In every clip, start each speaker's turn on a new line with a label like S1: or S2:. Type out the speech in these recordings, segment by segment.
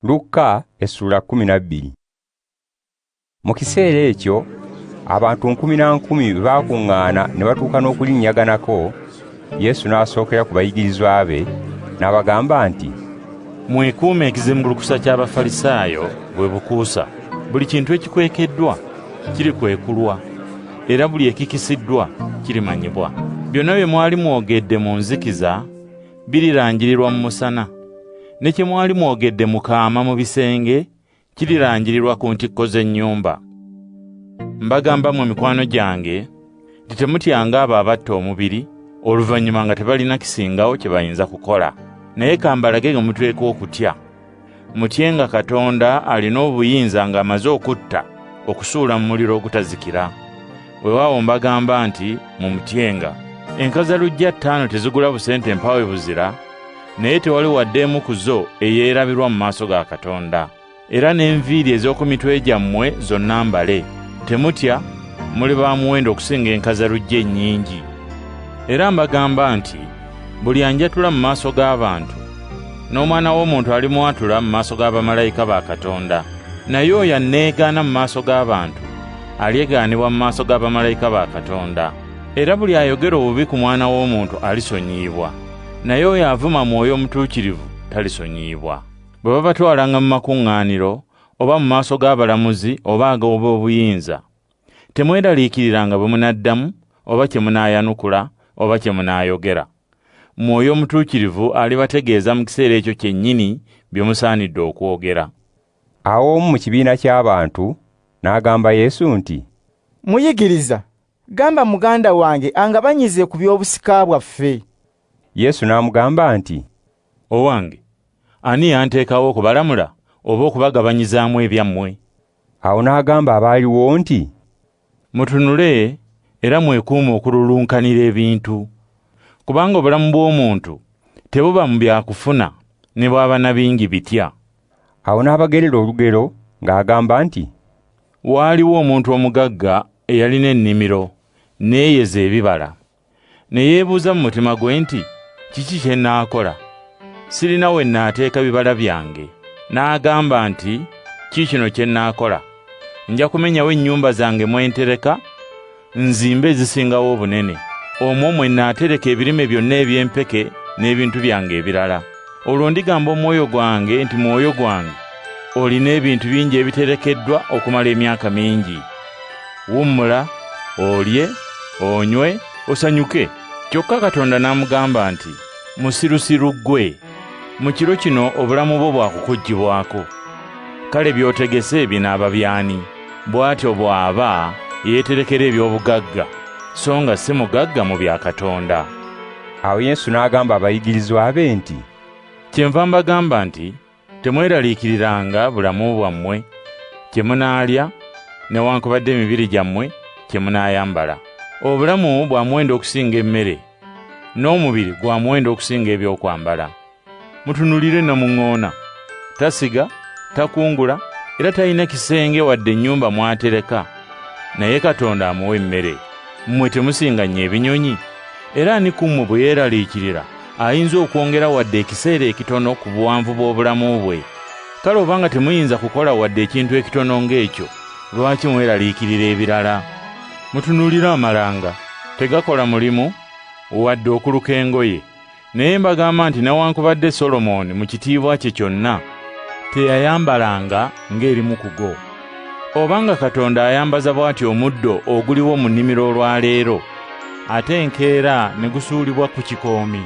S1: Lukka Essuula 12. Mu kiseera ekyo abantu 10,000 baakuŋŋaana ne batuuka n'okulinnyaganako. Yesu n'asookera ku bayigirizwa be n'abagamba nti,
S2: mwekuume ekizimbulukusa ky'Abafalisaayo bwe bukuusa. Buli kintu ekikwekeddwa kirikwekulwa, era buli ekikisiddwa kirimanyibwa. Byonna bye mwali mwogedde mu nzikiza birirangirirwa mu musana, ne kye mwali mwogedde mu kaama mu bisenge kirirangirirwa ku ntikko z'ennyumba. Mbagamba mu mikwano gyange nti temutyanga abo abatta omubiri oluvannyuma nga tebalina kisingawo kye bayinza kukola. Naye kambalage nga muteekwa okutya. Mutyenga Katonda alina obuyinza ng'amaze okutta okusuula mu muliro ogutazikira. Weewaawo mbagamba nti mumutyenga. Enkazaluggya 5 tezigula busente mpawe buzira, naye tewali wadde emu ku zo eyeerabirwa mu maaso ga Katonda. Era n'enviiri ez'oku mitwe gyammwe zonna mbale. Temutya, muli ba muwendo okusinga enkazaluggya ennyingi. Era mbagamba nti buli anjatula mu maaso g'abantu, n'Omwana w'Omuntu alimwatula mu maaso g'abamalayika ba Katonda. Naye oyo anneegaana mu maaso g'abantu alyegaanibwa mu maaso g'abamalayika ba Katonda. Era buli ayogera obubi ku Mwana w'Omuntu alisonyiibwa, naye oyo avuma Mwoyo Omutuukirivu talisonyiibwa. Bwe babatwalanga mu makuŋŋaaniro oba mu maaso g'abalamuzi oba ag'obuyinza, temweraliikiriranga bwe munaddamu oba kye munaayanukula oba kye munaayogera. Mwoyo Omutuukirivu alibategeeza mu kiseera ekyo kyennyini bye musaanidde okwogera.
S1: Awo omu mu kibiina ky'abantu n'agamba Yesu nti,
S3: Muyigiriza, gamba muganda wange angabanyize ku by'obusika bwaffe.
S1: Yesu n'amugamba nti,
S2: Owange, ani yanteekawo okubalamula oba okubagabanyizaamu ebyammwe?
S1: Awo n'agamba abaaliwo nti,
S2: mutunule era mwekuume okululunkanira ebintu, kubanga obulamu bw'omuntu tebuba mu byakufuna ne bw'aba na bingi bitya.
S1: Awo n'abagerera olugero ng'agamba nti,
S2: waaliwo omuntu omugagga eyalina ennimiro neeyeza ebibala, ne yeebuuza mu mutima gwe nti, kiki kye nnaakola? Sirina we nnaateeka bibala byange. N'agamba nti, kiikino kye nnaakola, nja kumenyawo ennyumba zange mwentereka, nzimbe ezisingawo obunene. Omwo mwe nnaatereka ebirime byonna eby'empeke n'ebintu byange ebirala. Olwo ndigamba omwoyo gwange nti, mwoyo gwange, olina ebintu bingi ebiterekeddwa okumala emyaka mingi. Wummula, olye, onywe, osanyuke. Kyokka Katonda n'amugamba nti, musirusiru ggwe, mu kiro kino obulamu bwo bwakukuggyibwako. Kale by'otegese binaaba byani? Bw'atyo bw'aba yeeterekera eby'obugagga, so nga si mugagga mu bya Katonda.
S1: Awo Yesu n'agamba abayigirizwa be nti,
S2: kyenva mbagamba nti temweraliikiriranga bulamu bwammwe kye munaalya newankubadde emibiri gyammwe kye munaayambala. Obulamu bwa muwendo okusinga emmere, n'omubiri gwa muwendo okusinga ebyokwambala. Mutunulire namuŋŋoona, tasiga, takungula, era talina kisenge wadde ennyumba mwatereka, naye Katonda amuwa emmere. Mmwe temusinga nnyo ebinyonyi? Era ani ku mmwe bwe yeeraliikirira ayinza okwongera wadde ekiseera ekitono ku buwanvu bw'obulamu bwe? Kale obanga temuyinza kukola wadde ekintu ekitono ng'ekyo, lwaki mweraliikirira ebirala? Mutunulire amalanga, tegakola mulimu wadde okuluka engoye. Naye mbagamba nti newankubadde Solomooni mu kitiibwa kye kyonna teyayambalanga ng'erimu ku go. Obanga Katonda ayambaza bw'atyo omuddo oguliwo mu nnimiro olwaleero, ate enkeera ne gusuulibwa ku kikoomi,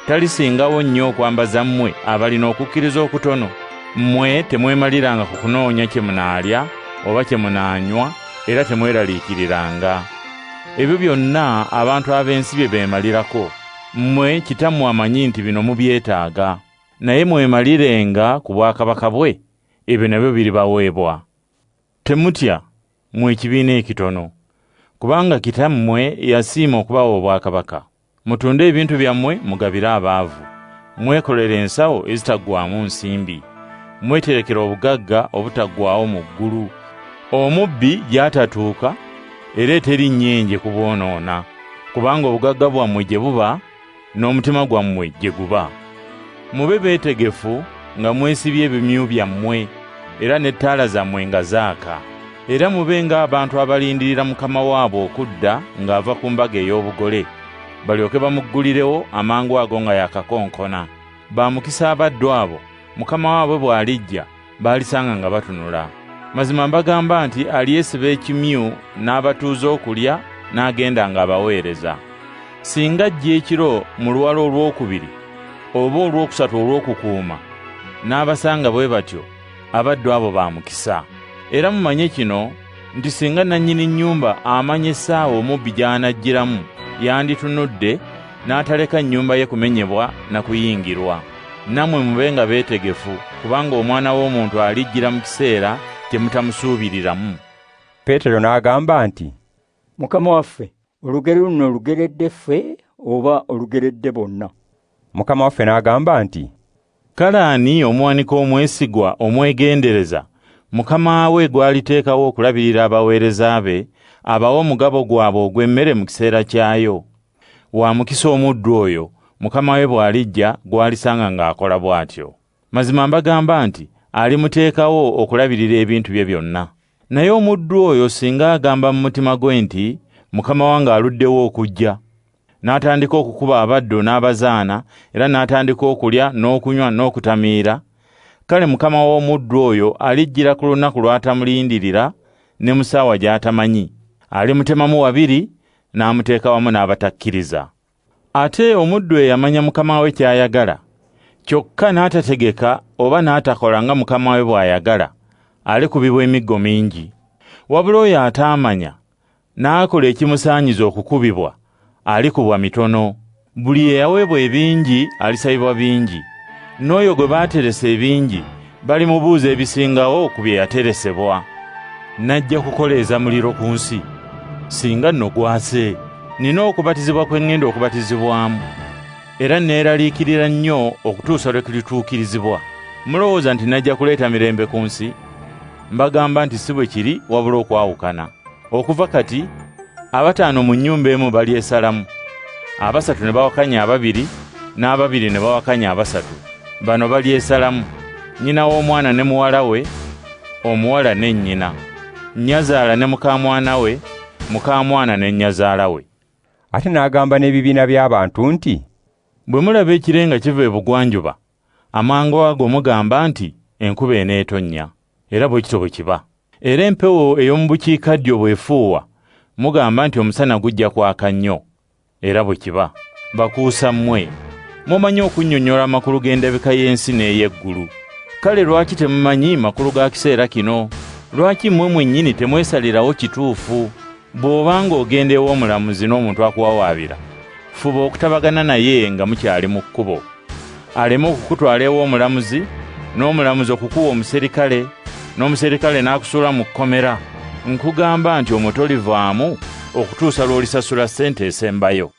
S2: talisingawo nnyo okwambaza mmwe abalina okukkiriza okutono? Mmwe temwemaliranga ku kunoonya kye munaalya oba kye munaanywa, era temweraliikiriranga. Ebyo byonna abantu ab'ensi bye beemalirako. Mmwe Kitammwe amanyi nti bino mubyetaaga, naye mwemalirenga ku bwakabaka bwe, ebyo nabyo biribaweebwa. Temutya, mmwe ekibiina ekitono, kubanga Kitammwe yasiima okubawa obwakabaka. Mutunde ebintu byammwe mugabire abaavu. Mwekolere ensawo ezitaggwaamu nsimbi. Mweterekera obugagga obutaggwaawo mu ggulu. Omubbi gy'atatuuka era eteri nnyenje kubwonoona, kubanga obugagga bwammwe gye buba n'omutima gwammwe gye guba. Mube beetegefu nga mwesibye ebimyu byammwe era n'ettaala zammwe nga zaaka. Era mube ng'abantu abalindirira mukama waabwe okudda ng'ava ku mbaga ey'obugole, balyoke bamuggulirewo amangu ago nga yakakonkona. Bamukisa abaddu abo mukama waabwe bw'alijja baalisanga nga batunula. Mazima mbagamba nti alyesiba ekimyu n'abatuuza okulya n'agenda ng'abaweereza. Singa ajja ekiro mu luwalo olwokubiri oba olwokusatu olw'okukuuma n'abasanga bwe batyo, abaddu abo bamukisa. Era mumanye kino nti singa nannyini nnyumba amanya essaawa omubbi gy'anajjiramu yanditunudde n'ataleka nnyumba ye kumenyebwa na kuyingirwa. Nammwe mube nga beetegefu, kubanga Omwana w'Omuntu alijjira mu kiseera kye mutamusuubiriramu.
S1: Peetero n'agamba nti,
S4: Mukama waffe, olugero luno olugeredde ffe oba olugeredde bonna?
S1: Mukama waffe n'agamba nti,
S2: Kale ani omuwanika omwesigwa omwegendereza mukama we gw'aliteekawo okulabirira abaweereza be abawa omugabo gwabwe ogw'emmere mu kiseera kyayo? Wa mukisa omuddu oyo mukama we bw'alijja gw'alisanga ng'akola bw'atyo. Mazima mbagamba nti alimuteekawo okulabirira ebintu bye byonna. Naye omuddu oyo singa agamba mu mutima gwe nti mukama wange aluddewo okujja, n'atandika okukuba abaddu n'abazaana era n'atandika okulya n'okunywa n'okutamiira, kale mukama w'omuddu oyo alijjira ku lunaku lw'atamulindirira ne mu ssaawa gy'atamanyi, alimutemamu wabiri n'amuteeka wamu n'abatakkiriza. Ate omuddu eyamanya mukama we ky'ayagala, kyokka n'atategeka oba n'atakola nga mukama we bw'ayagala, alikubibwa emiggo mingi. Wabula oyo ataamanya n'akola ekimusaanyiza okukubibwa, alikubwa mitono. Buli eyaweebwa ebingi alisabibwa bingi, n'oyo gwe baateresa ebingi balimubuuza ebisingawo ku bye yateresebwa. Najja kukoleeza muliro ku nsi, singa nno gwase, nina okubatizibwa kwe ŋŋenda okubatizibwamu, era neeraliikirira nnyo okutuusa lwe kulituukirizibwa. Mulowooza nti najja kuleeta mirembe ku nsi? Mbagamba nti si bwe kiri, wabula okwawukana. Okuva kati abataano mu nnyumba emu balyesalamu, abasatu ne bawakanya ababiri, n'ababiri ne bawakanya abasatu. Bano balyesalamu, nnyina w'omwana ne muwala we, omuwala ne nnyina, nnyazaala ne mukamwana we, mukamwana ne nnyazaala we.
S1: Ate n'agamba n'ebibiina by'abantu nti,
S2: Bwe mulaba ekire nga kiva ebugwanjuba, amangu ago mugamba nti enkuba eneetonnya, era bwe kityo bwe kiba. Era empewo ey'omu bukiikaddyo bw'efuuwa, mugamba nti omusana gujja kwaka nnyo, era bwe kiba. Bakuusa mmwe, mumanyi okunnyonnyola amakulu g'endabika y'ensi n'ey'eggulu. Kale lwaki temumanyi makulu ga kiseera kino? Lwaki mmwe mwennyini temwesalirawo kituufu? Bw'oba ng'ogenda ew'omulamuzi n'omuntu akuwawaabira, fuba okutabagana naye nga mukyali mu kkubo, aleme okukutwala ew'omulamuzi, n'omulamuzi okukuwa omuserikale, n'omuserikale n'akusuula mu kkomera. Nkugamba nti omwo tolivaamu okutuusa lw'olisasula ssente esembayo.